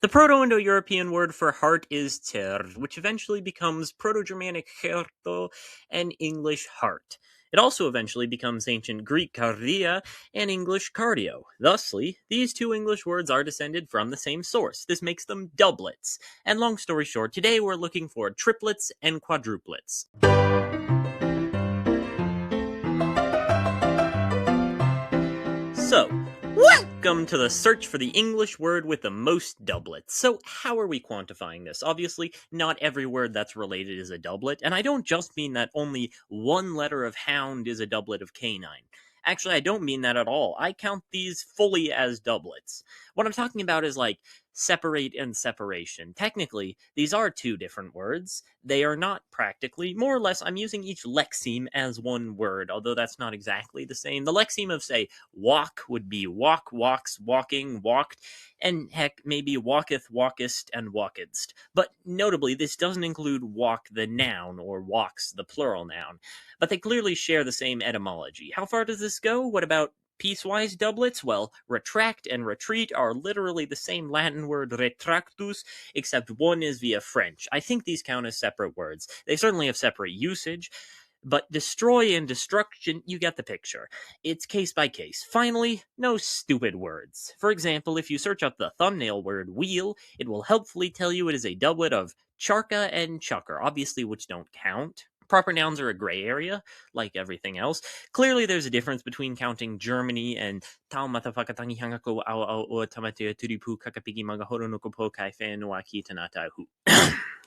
The Proto-Indo-European word for heart is ter, which eventually becomes Proto-Germanic herto and English heart. It also eventually becomes ancient Greek kardia and English cardio. Thusly, these two English words are descended from the same source. This makes them doublets. And long story short, today we're looking for triplets and quadruplets. So, welcome to the search for the English word with the most doublets. So, how are we quantifying this? Obviously, not every word that's related is a doublet, and I don't just mean that only one letter of hound is a doublet of canine. Actually, I don't mean that at all. I count these fully as doublets. What I'm talking about is like separate and separation. Technically, these are two different words. They are not practically. More or less, I'm using each lexeme as one word, although that's not exactly the same. The lexeme of, say, walk would be walk, walks, walking, walked, and heck, maybe walketh, walkest, and walkedst. But notably, this doesn't include walk the noun, or walks the plural noun. But they clearly share the same etymology. How far does this go? What about piecewise doublets? Well, retract and retreat are literally the same Latin word retractus, except one is via French. I think these count as separate words. They certainly have separate usage, but destroy and destruction, you get the picture. It's case by case. Finally, no stupid words. For example, if you search up the thumbnail word wheel, it will helpfully tell you it is a doublet of charka and chucker, obviously which don't count. Proper nouns are a gray area, like everything else. Clearly, there's a difference between counting Germany and Tau matafakatangi hangako au au o tamate turipu kakapigi magahoro no kopo kai fe no aki tanata hu.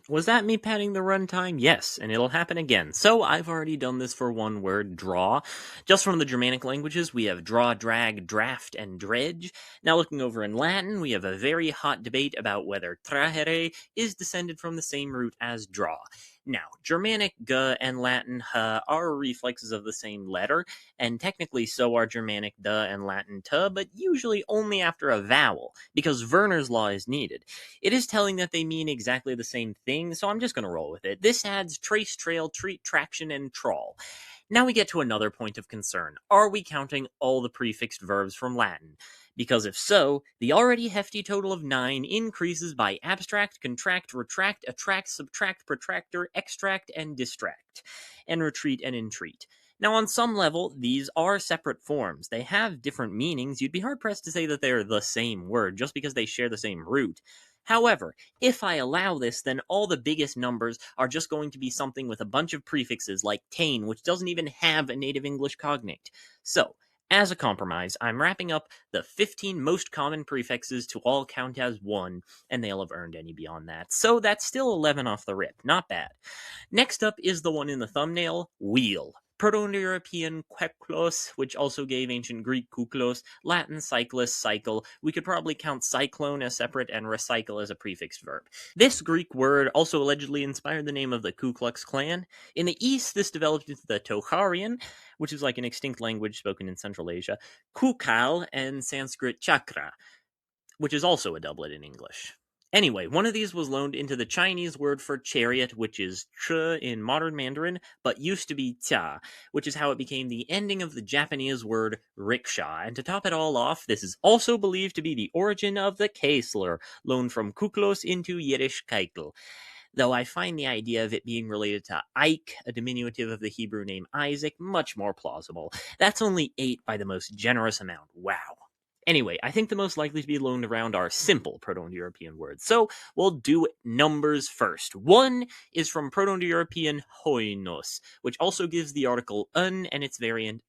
Was that me padding the runtime? Yes, and it'll happen again. So I've already done this for one word, draw. Just from the Germanic languages, we have draw, drag, draft, and dredge. Now looking over in Latin, we have a very hot debate about whether trahere is descended from the same root as draw. Now, Germanic g and Latin h are reflexes of the same letter, and technically so are Germanic d and Latin t, but usually only after a vowel, because Werner's law is needed. It is telling that they mean exactly the same thing, so I'm just going to roll with it. This adds trace, trail, treat, traction, and trawl. Now we get to another point of concern. Are we counting all the prefixed verbs from Latin? Because if so, the already hefty total of 9 increases by abstract, contract, retract, attract, subtract, protractor, extract, and distract, and retreat and entreat. Now, on some level, these are separate forms. They have different meanings. You'd be hard-pressed to say that they're the same word just because they share the same root. However, if I allow this, then all the biggest numbers are just going to be something with a bunch of prefixes like tain, which doesn't even have a native English cognate. So, as a compromise, I'm wrapping up the 15 most common prefixes to all count as 1, and they'll have earned any beyond that. So that's still 11 off the rip, not bad. Next up is the one in the thumbnail, wheel. Proto-Indo-European kwékwlos, which also gave ancient Greek kuklos, Latin cyclus, cycle. We could probably count cyclone as separate and recycle as a prefixed verb. This Greek word also allegedly inspired the name of the Ku Klux Klan. In the East, this developed into the Tocharian, which is like an extinct language spoken in Central Asia, kukal, and Sanskrit chakra, which is also a doublet in English. Anyway, one of these was loaned into the Chinese word for chariot, which is ch in modern Mandarin, but used to be tia, which is how it became the ending of the Japanese word rickshaw. And to top it all off, this is also believed to be the origin of the K slur, loaned from kuklos into Yiddish keitel. Though I find the idea of it being related to Ike, a diminutive of the Hebrew name Isaac, much more plausible. That's only 8 by the most generous amount. Wow. Anyway, I think the most likely to be loaned around are simple Proto-Indo-European words. So we'll do numbers first. 1 is from Proto-Indo-European hoinos, which also gives the article un and its variant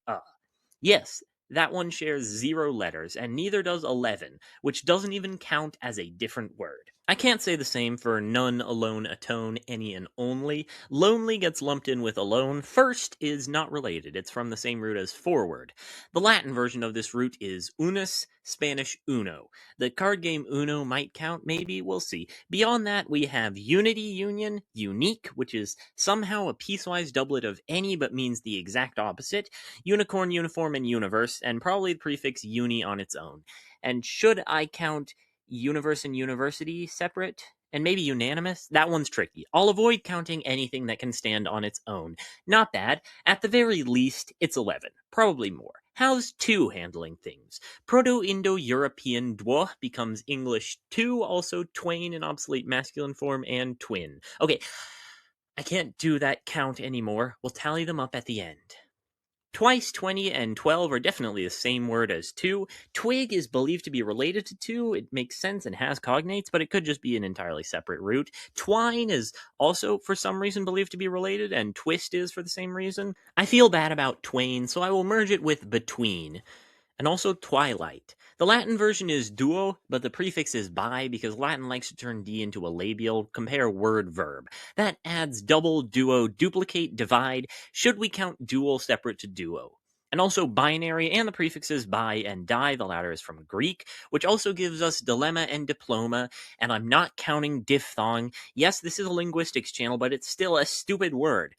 Yes, that one shares 0 letters, and neither does 11, which doesn't even count as a different word. I can't say the same for none, alone, atone, any, and only. Lonely gets lumped in with alone. First is not related. It's from the same root as forward. The Latin version of this root is unus, Spanish uno. The card game Uno might count, maybe, we'll see. Beyond that, we have unity, union, unique, which is somehow a piecewise doublet of any but means the exact opposite, unicorn, uniform, and universe, and probably the prefix uni on its own. And should I count universe and university separate? And maybe unanimous? That one's tricky. I'll avoid counting anything that can stand on its own. Not bad. At the very least, it's 11. Probably more. How's two handling things? Proto-Indo-European dwo becomes English two, also twain in obsolete masculine form, and twin. Okay, I can't do that count anymore. We'll tally them up at the end. Twice, 20, and 12 are definitely the same word as two. Twig is believed to be related to two. It makes sense and has cognates, but it could just be an entirely separate root. Twine is also, for some reason, believed to be related, and twist is for the same reason. I feel bad about twain, so I will merge it with between. And also twilight. The Latin version is duo, but the prefix is bi because Latin likes to turn D into a labial. Compare word-verb. That adds double, duo, duplicate, divide. Should we count dual separate to duo? And also binary, and the prefixes bi and di. The latter is from Greek, which also gives us dilemma and diploma. And I'm not counting diphthong. Yes, this is a linguistics channel, but it's still a stupid word.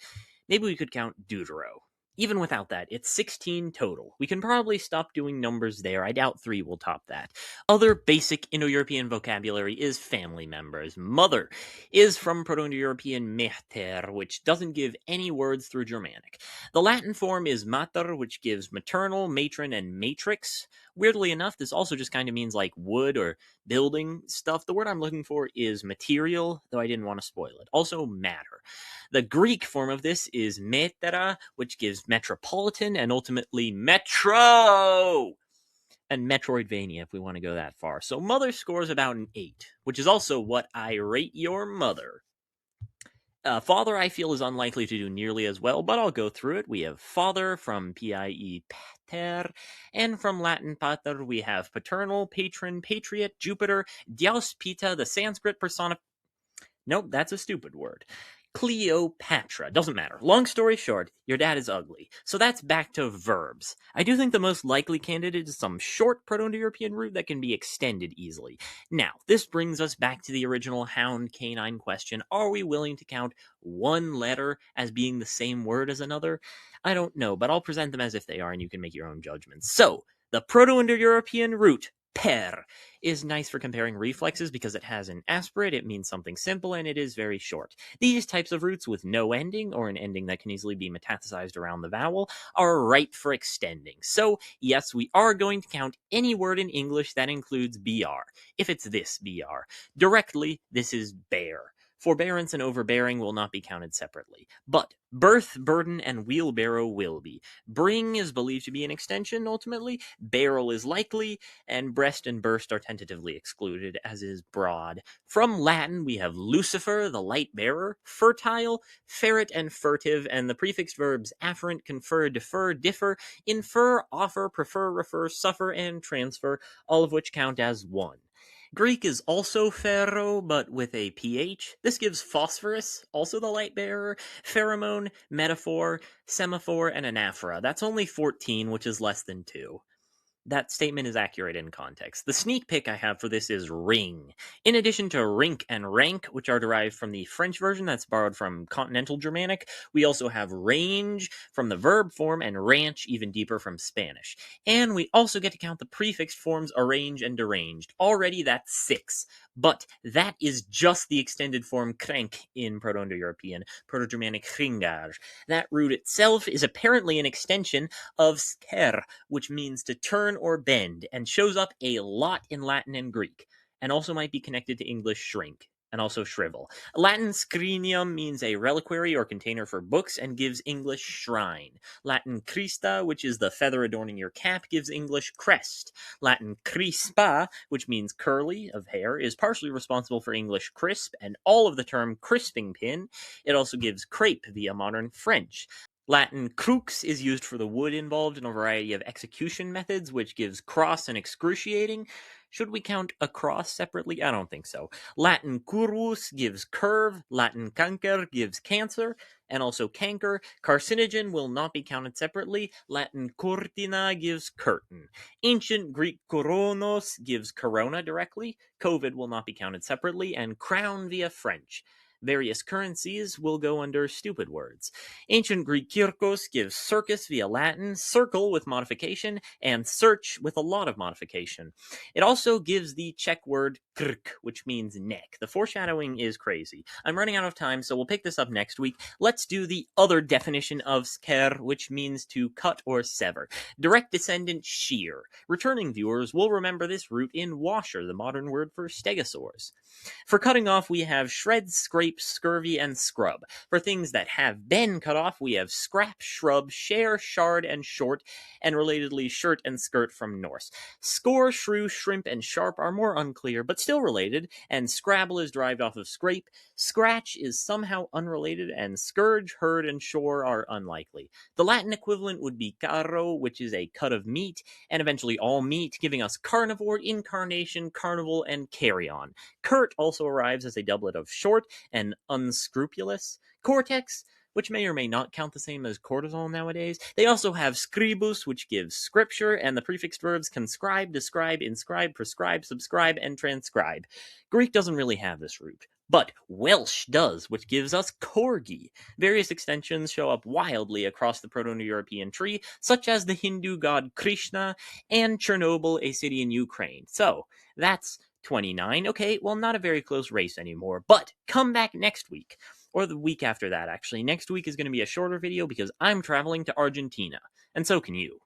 Maybe we could count deutero. Even without that, it's 16 total. We can probably stop doing numbers there. I doubt 3 will top that. Other basic Indo-European vocabulary is family members. Mother is from Proto-Indo-European mechter, which doesn't give any words through Germanic. The Latin form is mater, which gives maternal, matron, and matrix. Weirdly enough, this also just kind of means like wood or building stuff. The word I'm looking for is material, though I didn't want to spoil it. Also matter. The Greek form of this is metera, which gives metropolitan and ultimately metro! And Metroidvania, if we want to go that far. So mother scores about an 8, which is also what I rate your mother. Father, I feel, is unlikely to do nearly as well, but I'll go through it. We have father from PIE pater, and from Latin pater we have paternal, patron, patriot, Jupiter, Dios Pita, the Sanskrit persona. Nope, that's a stupid word. Cleopatra. Doesn't matter. Long story short, your dad is ugly. So that's back to verbs. I do think the most likely candidate is some short Proto-Indo-European root that can be extended easily. Now, this brings us back to the original hound canine question. Are we willing to count one letter as being the same word as another? I don't know, but I'll present them as if they are, and you can make your own judgments. So, the Proto-Indo-European root per is nice for comparing reflexes because it has an aspirate, it means something simple, and it is very short. These types of roots with no ending, or an ending that can easily be metathesized around the vowel, are ripe for extending. So, yes, we are going to count any word in English that includes BR, if it's this BR. Directly, this is bear. Forbearance and overbearing will not be counted separately. But birth, burden, and wheelbarrow will be. Bring is believed to be an extension, ultimately. Barrel is likely, and breast and burst are tentatively excluded, as is broad. From Latin, we have Lucifer, the light bearer, fertile, ferret, and furtive, and the prefixed verbs afferent, confer, defer, differ, infer, offer, prefer, refer, suffer, and transfer, all of which count as one. Greek is also ferro, but with a ph. This gives phosphorus, also the light bearer, pheromone, metaphor, semaphore, and anaphora. That's only 14, which is less than 2. That statement is accurate in context. The sneak peek I have for this is ring. In addition to rink and rank, which are derived from the French version that's borrowed from Continental Germanic, we also have range from the verb form and ranch even deeper from Spanish. And we also get to count the prefixed forms arrange and deranged. Already that's 6. But that is just the extended form crank in Proto-Indo-European, Proto-Germanic hringar. That root itself is apparently an extension of sker, which means to turn or bend, and shows up a lot in Latin and Greek, and also might be connected to English shrink, and also shrivel. Latin scrinium means a reliquary or container for books, and gives English shrine. Latin crista, which is the feather adorning your cap, gives English crest. Latin crispa, which means curly, of hair, is partially responsible for English crisp, and all of the term crisping pin. It also gives crepe via modern French. Latin crux is used for the wood involved in a variety of execution methods, which gives cross and excruciating. Should we count a cross separately? I don't think so. Latin curvus gives curve. Latin cancer gives cancer, and also canker. Carcinogen will not be counted separately. Latin cortina gives curtain. Ancient Greek koronos gives corona directly. COVID will not be counted separately, and crown via French. Various currencies will go under stupid words. Ancient Greek kyrkos gives circus via Latin, circle with modification, and search with a lot of modification. It also gives the Czech word krk, which means neck. The foreshadowing is crazy. I'm running out of time, so we'll pick this up next week. Let's do the other definition of sker, which means to cut or sever. Direct descendant shear. Returning viewers will remember this root in washer, the modern word for stegosaurs. For cutting off, we have shred, scrape, scurvy, and scrub. For things that have been cut off, we have scrap, shrub, share, shard, and short, and relatedly shirt and skirt from Norse. Score, shrew, shrimp, and sharp are more unclear, but still related, and scrabble is derived off of scrape. Scratch is somehow unrelated, and scourge, herd, and shore are unlikely. The Latin equivalent would be carro, which is a cut of meat, and eventually all meat, giving us carnivore, incarnation, carnival, and carry-on. Curt also arrives as a doublet of short and unscrupulous. Cortex, which may or may not count the same as cortisol nowadays. They also have scribus, which gives scripture, and the prefixed verbs conscribe, describe, inscribe, prescribe, subscribe, and transcribe. Greek doesn't really have this root. But Welsh does, which gives us corgi. Various extensions show up wildly across the Proto-European tree, such as the Hindu god Krishna and Chernobyl, a city in Ukraine. So, that's 29. Okay, well, not a very close race anymore, but come back next week. Or the week after that, actually. Next week is going to be a shorter video because I'm traveling to Argentina, and so can you.